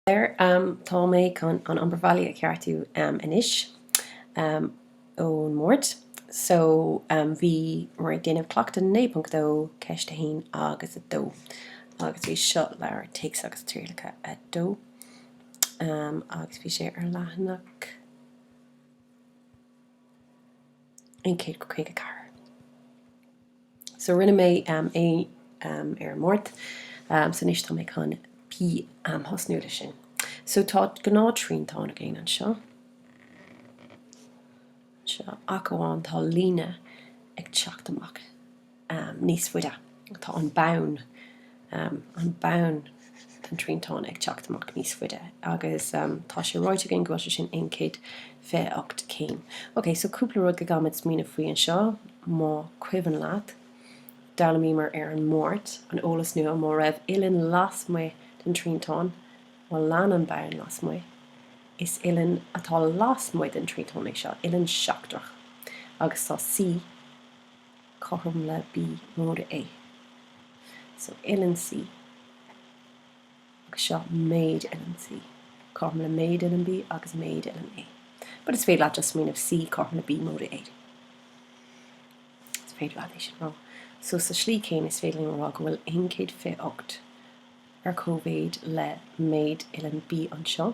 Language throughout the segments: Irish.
There, tá mé chun an ambervalí a ceartú inis ón mórt. So bhí mar déanamh Cleachtadh 9.2 ceiste hain agus a dó. Agus bhí seo lear takes agus trílacha a dó. Agus bhí sé ar leathanach 1.5 car. So rinne mé ar mórt san níos tá mé chun bí hosnúla sin. So tá gná tríntá a géin an seo. Seo acaháin tá líne ag teacht amach níos fuide. Tá an bán tan tríntán ag teacht amach níos fuide. Agus tá sé roiite gin go sin 1.28 céim. Ok, so cúpla rud go gamid mína faoi an seo má cuimhan leat. Dala mí mar ar an mórt an ólas nua má raibh ilen las mu den tríntán má lean an bán las mu. Is ilen atá las mu den tríntán ag seo, ilen seachtrach. Agus tá C chom le B móda A. So ilen C agus seo méid ilen C. Chom le méid ilen B agus méid ilen A. But it's féad leat just mean of C chom le B móda A. It's féad leat sin wrong. So sa slí céin is féidir rá go bhfuil 1.28 ar cóvéid le méid ilen B an seo.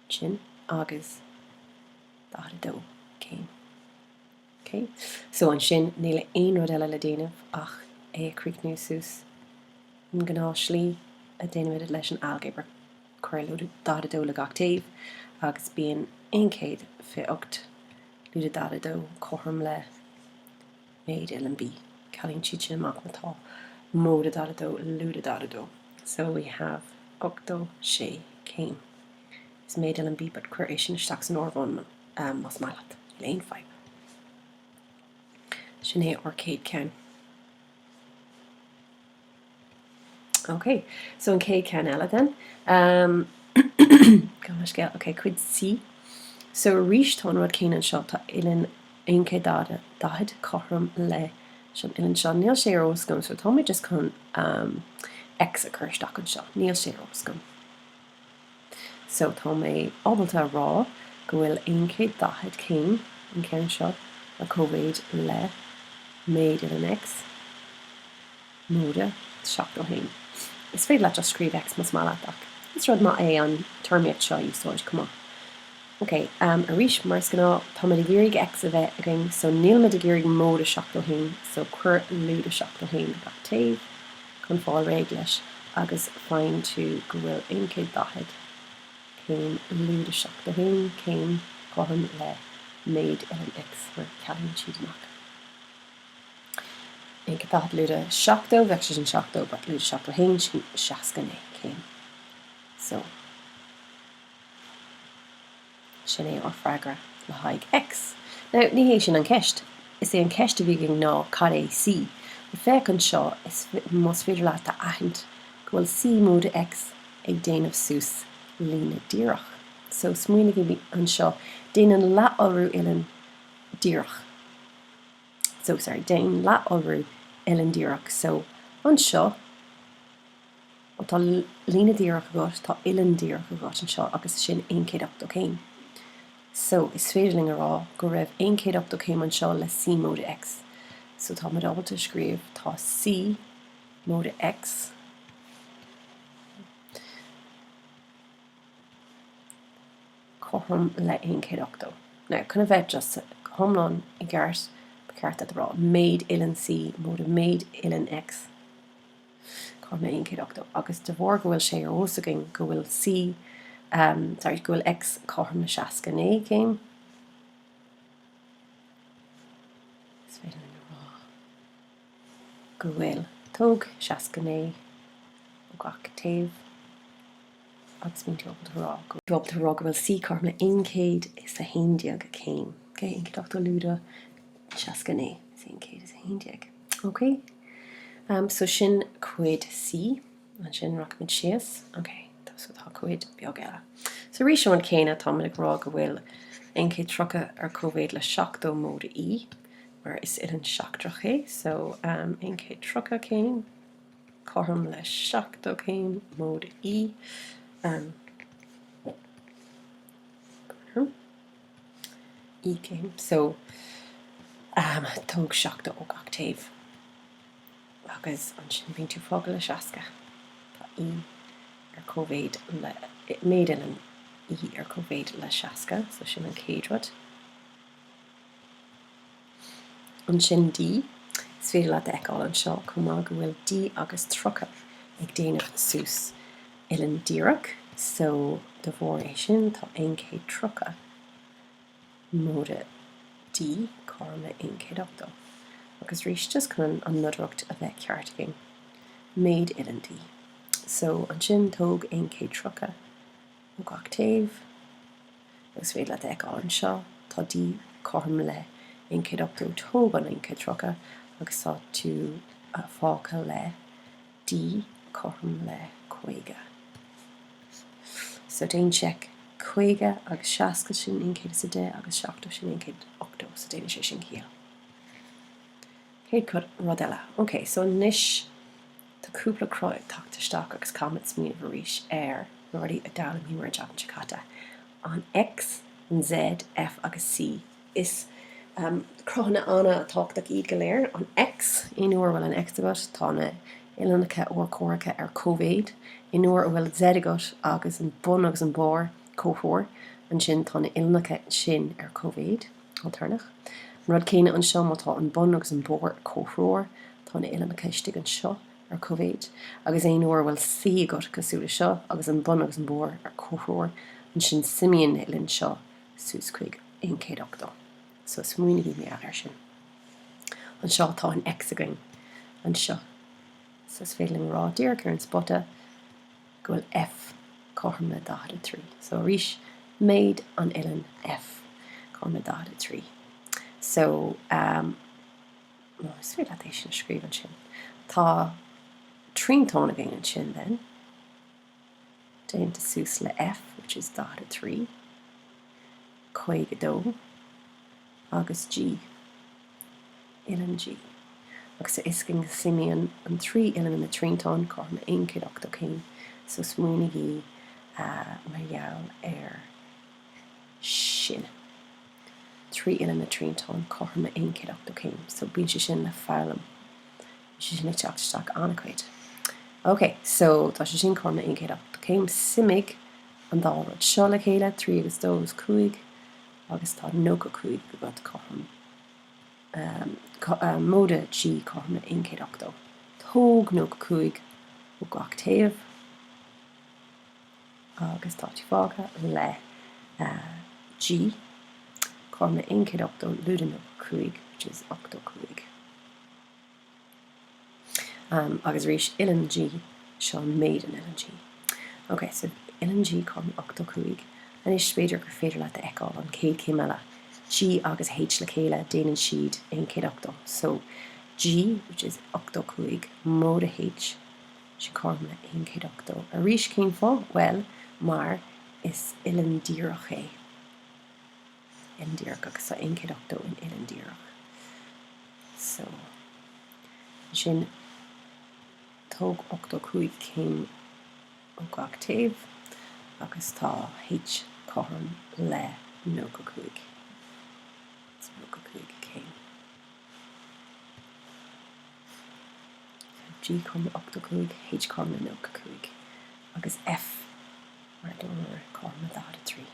Sin agus dó céim. Okay. So an sin níle ein rud eile le déanamh ach é críicnú sús an gná slí a déanamid leis an algebra chuir dó le gach taobh agus bíon 1.28 lúda dó chom le méid ilen B. Calíonn siad sin amach natá móda dó lúda dó. So we have 8 sé céim. Is méid ilen B but chuir é sin isteach san ormhán mas maileat le 1.5. Sin é arcade can. Okay, so an céad can eile then. Okay, cuid C. So ríis tá rud céan an seo tá ilen 1.28 chom le sin ilen seo níl sé ar oscom, so tá mé just chun X a chuirteach an seo, níl sé ar oscom. So tá mé ábalta rá go bhfuil 1.28 céim an ceann seo a cóvéid le méid ilen X móda seachtrach hain. Is féad leat just scríb X mas málaach. Is rud má é an termiad seo úsáid cumá. Ok, a ríis mar gná tá mé géirig X a bheith agin, so níl me géirig móda seachtrach hain, so chuir lúda seachtrach hain gach taobh chun fáil réig leis agus fáin tú go bhfuil 1.28 céim lúda seachtrach hain céim chum le méid ilen X mar calíonn siad amach. 1.28 lúda seachtrach, bheith sin seachtrach, but lúda seachtrach hain sin 69 céim. So sin é ar freigra le haig X. Now, ní hé sin an ceist. Is é an ceist a bhí ná cad é C. Le feic an seo is más féidir leat a aithint go bhfuil C móda X ag déanamh sús lína díreach. So smuoinnig bhí an seo déanaan leat orú ilen díreach. So sorry, déanaan leat orú ilen díreach. So an seo tá lína díreach agat, tá ilen díreach agat an seo agus sin 1.8 céim. So is féidirling ará go raibh 1.8 céim an seo le C móda X. So tá mud ábalta scríomh tá C móda X chum le 1.8. Now, chuna bheith just thomláin I gceart ceart a rá méid ilen C móda méid ilen X chum le 1.8 agus de bhór go bhfuil sé ar osagin go bhfuil C go bhfuil X chum le 69 céim. Is féidirling ará go bhfuil tóg 69 ó gach taobh agus mín tú rá go bhfuil C chum le 1 is a 1 céim. Okay, 1.8 lúda 69 is 1 is a 1. Okay, so sin cuid C an sin racmid sias. Okay, so tá cuid beag eile. So rí seán céine tá minic rá go bhfuil 1.3 ar cóvéid le seachtrach móda I, mar is ilen seachtrach é. So 1.3 céim chum le seachtrach céim móda I came. So tóg seachta ó gach taobh agus an sin bhíonn tú fágla le seasca tá í ar cóvéid le méad an í ar cóvéid le seasca so sin an céadrod an sin dí is féidir le eáil an seo cumá go bhfuil dí agus trocha ag déanamh sús ilan díreach so do bhór é sin tá ein céad trocha móda dí carna ein céad octó agus rís just chun an nodrocht a bheith ceartagin méid ilan dí so an sin tóg ein céad trocha ó gach taobh agus féidir le eáil an seo tá dí carm le ein céad octó tóg an ein céad trocha agus tá tú fáca le dí carm le chuige so déan check chuige agus seasca sin ein céad sa dé agus seachta sin ein céad octó so déine sé sin cíal. Céad cud rud eile. Ok, so níis tá cúpla croid tachtasteach agus camat smíad bhríis ar ruirí a dála mí mar deapan sicata. An X, an Z, F agus C is crohanna anna táchtach iad go léir. An X, inúair bhfuil an X agat tána ilanacha ó córacha ar cóvéid. Inúair bhfuil Z agat agus an bun agus an bór cóthór an sin tána ilanacha sin ar cóvéid alternach. Rud céine an seo mátá an bun agus an bór cóthór tána ilanacha istigh an seo ar cóvéid agus éonúair bhfuil C agat cosúla seo agus an bun agus an bór ar cóthór an sin simíon ilann seo sús chuig ein céad octó. So smuoine bhí mé ar sin. An seo tá an X againn an seo. So is féidir rá díreach ar an spotta go bhfuil F carma dáda 3. So rís méid an ilan F carma dáda 3. So is féidir le sin scríb an sin. Tá tríntón againn an sin then. Déanta sús le F, which is dáda 3. Chuige dó agus G. Ilan G. Agus is cin simíon an 3 ilan na tríntón carma ein céad octó céim. So smuoine gí mar gheall ar sin. 3 ilan na tríntón carma ein céad octó céim. So bíonn sé sin le fálam. Sé sin le teachtasteach anna chuid. Ok, so tá sé sin carma ein céad octó céim simig an dálrad seo le chéile 3 agus 2 is 5 agus tá nócha 5 go bud carm móda G carma ein céad octó. Tóg nócha 5 ó gach taobh agus tá tú fága le G carma ein céad octó luda nócha 5 which is octó 5. Agus rís ilan G seo méid an ilan G. Ok, so ilan G carma octó 5 an is spéidir gur féidir le eáil an céad céim eile. G agus H le chéile déanann siad ein céad octó. So G, which is octó 5, móda H sé carma ein céad octó. A rís cén fá? Well, mar is ilan díreach é. Ilan díreach agus tá ein céad octó in ilan díreach. So sin tóg octó 5 céim ó gach taobh agus tá H carm le nócha 5. So nócha 5 céim. G carm octó 5, H carm le nócha 5 agus F mar dóir carm dáda 3.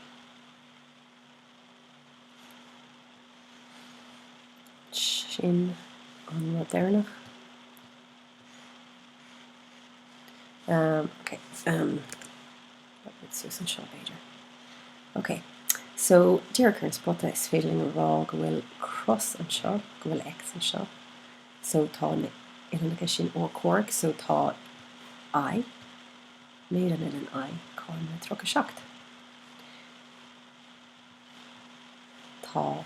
Sin an modernach. Okay. Susan Shaw Bader. Okay, so dear current spot is féidir rá go bhfuil cross an seo, go bhfuil X an seo. So tá ilanacha sin ó córac, so tá I, méad an ilan I, carma trocha seacht. Tá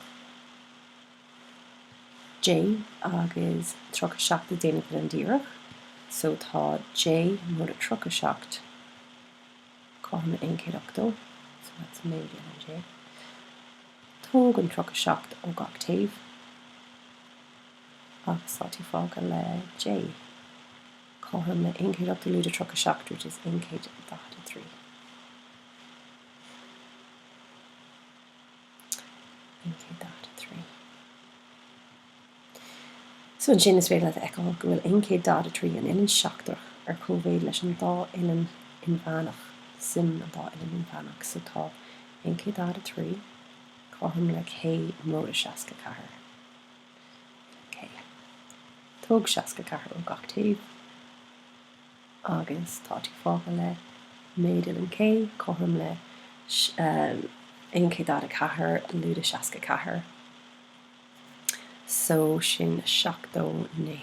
J agus trocha seacht a déanamh an díreach, so tá J móda trocha seacht carma ein céad octó, so that's méid ilan J. Tóg an trocha seacht ó gach taobh agus tá tú fága le J carma ein céad octó luda trocha seacht which is ein céad dáda 3. So an sin is féile eá go bhfuil Cleachtadh trí an Uileann seachtarach ar chomhhéad leis an dá Uileann in bheanach sim an dá Uileann in bheanach so tá Cleachtadh trí chum le cé móra seaca cethir. Cé. Tóg seaca cethir ó gach taobh agus tá tú fága le méad Uileann cé chum le Cleachtadh cethir lúda seaca cethir. So sin seachtó né.